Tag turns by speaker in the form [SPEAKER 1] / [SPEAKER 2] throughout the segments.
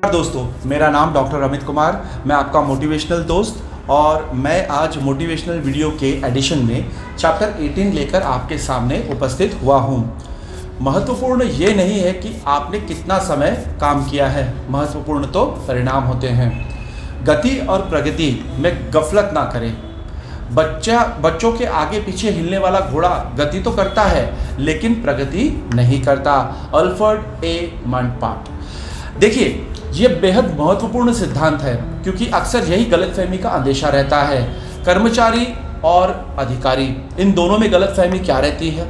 [SPEAKER 1] दोस्तों, मेरा नाम डॉक्टर अमित कुमार, मैं आपका मोटिवेशनल दोस्त और मैं आज मोटिवेशनल वीडियो के एडिशन में चैप्टर 18 लेकर आपके सामने उपस्थित हुआ हूँ। महत्वपूर्ण ये नहीं है कि आपने कितना समय काम किया है, महत्वपूर्ण तो परिणाम होते हैं। गति और प्रगति में गफलत ना करें। बच्चों के आगे पीछे हिलने वाला घोड़ा गति तो करता है लेकिन प्रगति नहीं करता। अल्फ्रेड ए मॉन्टपार्ट। देखिए, ये बेहद महत्वपूर्ण सिद्धांत है क्योंकि अक्सर यही गलतफहमी का अंदेशा रहता है। कर्मचारी और अधिकारी, इन दोनों में गलतफहमी क्या रहती है?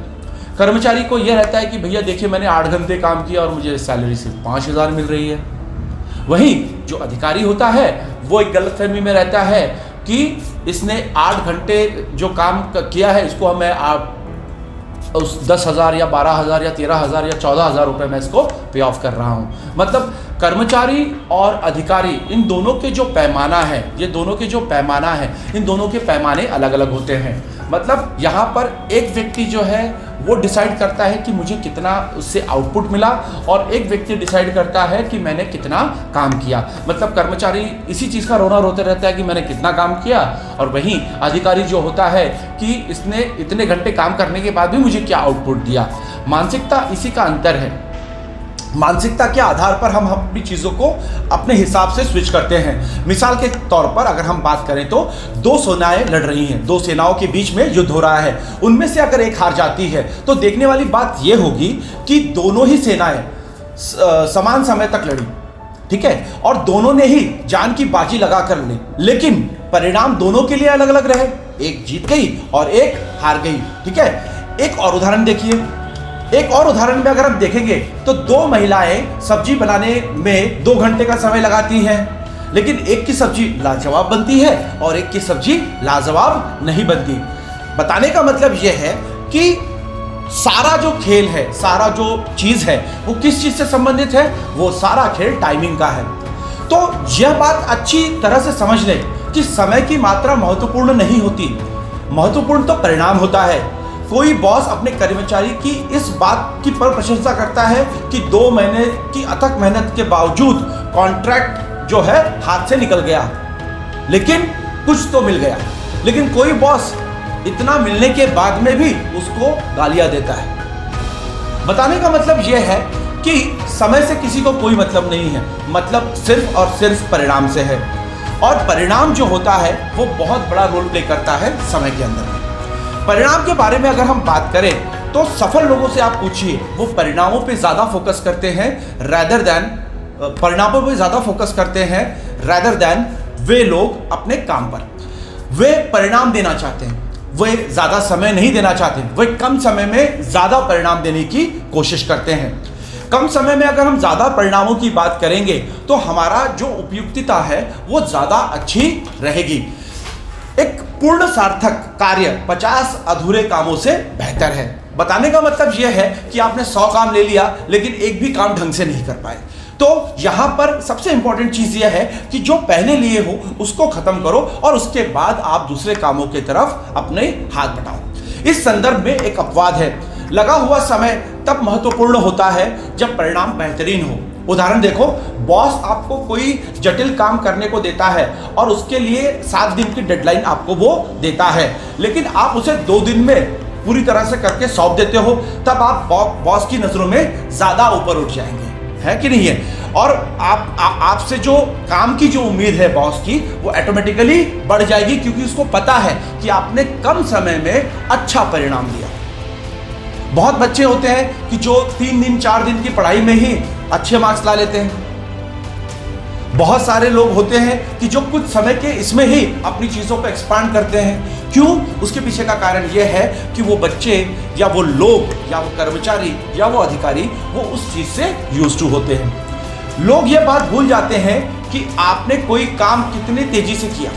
[SPEAKER 1] कर्मचारी को यह रहता है कि भैया देखिए, मैंने 8 घंटे काम किया और मुझे सैलरी सिर्फ 5,000 मिल रही है। वहीं जो अधिकारी होता है वो एक गलतफहमी में रहता है कि इसने 8 घंटे जो काम किया है, इसको मैं उस 10,000 या 12,000 या 13,000 या 14,000 रुपये में इसको पे ऑफ कर रहा हूँ। मतलब कर्मचारी और अधिकारी, इन दोनों के जो पैमाना है, इन दोनों के पैमाने अलग अलग होते हैं। मतलब यहाँ पर एक व्यक्ति जो है वो डिसाइड करता है कि मुझे कितना उससे आउटपुट मिला और एक व्यक्ति डिसाइड करता है कि मैंने कितना काम किया। मतलब कर्मचारी इसी चीज़ का रोना रोते रहता है कि मैंने कितना काम किया, और वहीं अधिकारी जो होता है कि इसने इतने घंटे काम करने के बाद भी मुझे क्या आउटपुट दिया। मानसिकता इसी का अंतर है। मानसिकता के आधार पर हम अपनी चीज़ों को अपने हिसाब से स्विच करते हैं। मिसाल के तौर पर अगर हम बात करें तो 2 सेनाएं लड़ रही हैं, 2 सेनाओं के बीच में युद्ध हो रहा है। उनमें से अगर एक हार जाती है तो देखने वाली बात यह होगी कि दोनों ही सेनाएं समान समय तक लड़ी, ठीक है, और दोनों ने ही जान की बाजी लगा कर ली, लेकिन परिणाम दोनों के लिए अलग अलग रहे। एक जीत गई और एक हार गई, ठीक है। एक और उदाहरण देखिए। एक और उदाहरण में अगर हम देखेंगे तो 2 महिलाएं सब्जी बनाने में 2 घंटे का समय लगाती हैं, लेकिन एक की सब्जी लाजवाब बनती है और एक की सब्जी लाजवाब नहीं बनती। बताने का मतलब यह है कि सारा जो खेल है, सारा जो चीज है, वो किस चीज से संबंधित है? वो सारा खेल टाइमिंग का है। तो यह बात अच्छी तरह से समझ लें कि समय की मात्रा महत्वपूर्ण नहीं होती, महत्वपूर्ण तो परिणाम होता है। कोई बॉस अपने कर्मचारी की इस बात की पर प्रशंसा करता है कि 2 महीने की अथक मेहनत के बावजूद कॉन्ट्रैक्ट जो है हाथ से निकल गया, लेकिन कुछ तो मिल गया। लेकिन कोई बॉस इतना मिलने के बाद में भी उसको गालियां देता है। बताने का मतलब यह है कि समय से किसी को कोई मतलब नहीं है, मतलब सिर्फ और सिर्फ परिणाम से है। और परिणाम जो होता है वो बहुत बड़ा रोल प्ले करता है समय के अंदर। परिणाम के बारे में अगर हम बात करें तो सफल लोगों से आप पूछिए, वो परिणामों पे ज़्यादा फोकस करते हैं rather than वे लोग अपने काम पर। वे परिणाम देना चाहते हैं, वे ज़्यादा समय नहीं देना चाहते, वे कम समय में ज़्यादा परिणाम देने की कोशिश करते हैं। कम समय में अगर हम ज़्यादा परिणामों की बात करेंगे तो हमारा जो उपयुक्तता है वो ज़्यादा अच्छी रहेगी। एक पूर्ण सार्थक कार्य 50 अधूरे कामों से बेहतर है। बताने का मतलब यह है कि आपने 100 काम ले लिया लेकिन एक भी काम ढंग से नहीं कर पाए। तो यहां पर सबसे इंपॉर्टेंट चीज यह है कि जो पहले लिए हो उसको खत्म करो और उसके बाद आप दूसरे कामों की तरफ अपने हाथ बढ़ाओ। इस संदर्भ में एक अपवाद है, लगा हुआ समय तब महत्वपूर्ण होता है जब परिणाम बेहतरीन हो। उदाहरण देखो, बॉस आपको कोई जटिल काम करने को देता है और उसके लिए 7 दिन की डेडलाइन आपको वो देता है, लेकिन आप उसे 2 दिन में पूरी तरह से करके सौंप देते हो, तब आप बॉस की नजरों में ज्यादा ऊपर उठ जाएंगे, है कि नहीं है? और आपसे जो काम की जो उम्मीद है बॉस की, वो ऑटोमेटिकली बढ़ जाएगी क्योंकि उसको पता है कि आपने कम समय में अच्छा परिणाम दिया। बहुत बच्चे होते हैं कि जो 3 दिन 4 दिन की पढ़ाई में ही अच्छे मार्क्स ला लेते हैं। बहुत सारे लोग होते हैं कि जो कुछ समय के इसमें ही अपनी चीज़ों को एक्सपांड करते हैं। क्यों? उसके पीछे का कारण यह है कि वो बच्चे या वो लोग या वो कर्मचारी या वो अधिकारी वो उस चीज़ से यूज्ड टू होते हैं। लोग ये बात भूल जाते हैं कि आपने कोई काम कितनी तेजी से किया,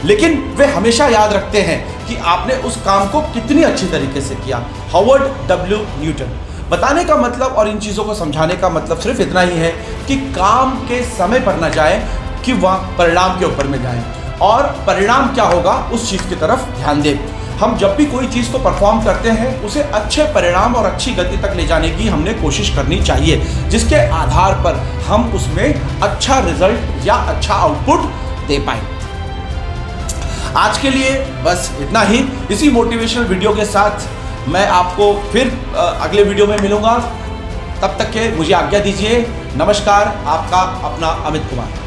[SPEAKER 1] लेकिन वे हमेशा याद रखते हैं कि आपने उस काम को कितनी अच्छी तरीके से किया। Harvard W Newton. बताने का मतलब और इन चीज़ों को समझाने का मतलब सिर्फ इतना ही है कि काम के समय पर ना जाएं कि वह परिणाम के ऊपर में जाएं, और परिणाम क्या होगा उस चीज़ की तरफ ध्यान दें। हम जब भी कोई चीज़ को परफॉर्म करते हैं उसे अच्छे परिणाम और अच्छी गति तक ले जाने की हमने कोशिश करनी चाहिए, जिसके आधार पर हम उसमें अच्छा रिजल्ट या अच्छा आउटपुट दे पाए। आज के लिए बस इतना ही। इसी मोटिवेशनल वीडियो के साथ मैं आपको फिर अगले वीडियो में मिलूंगा। तब तक के मुझे आज्ञा दीजिए। नमस्कार, आपका अपना अमित कुमार।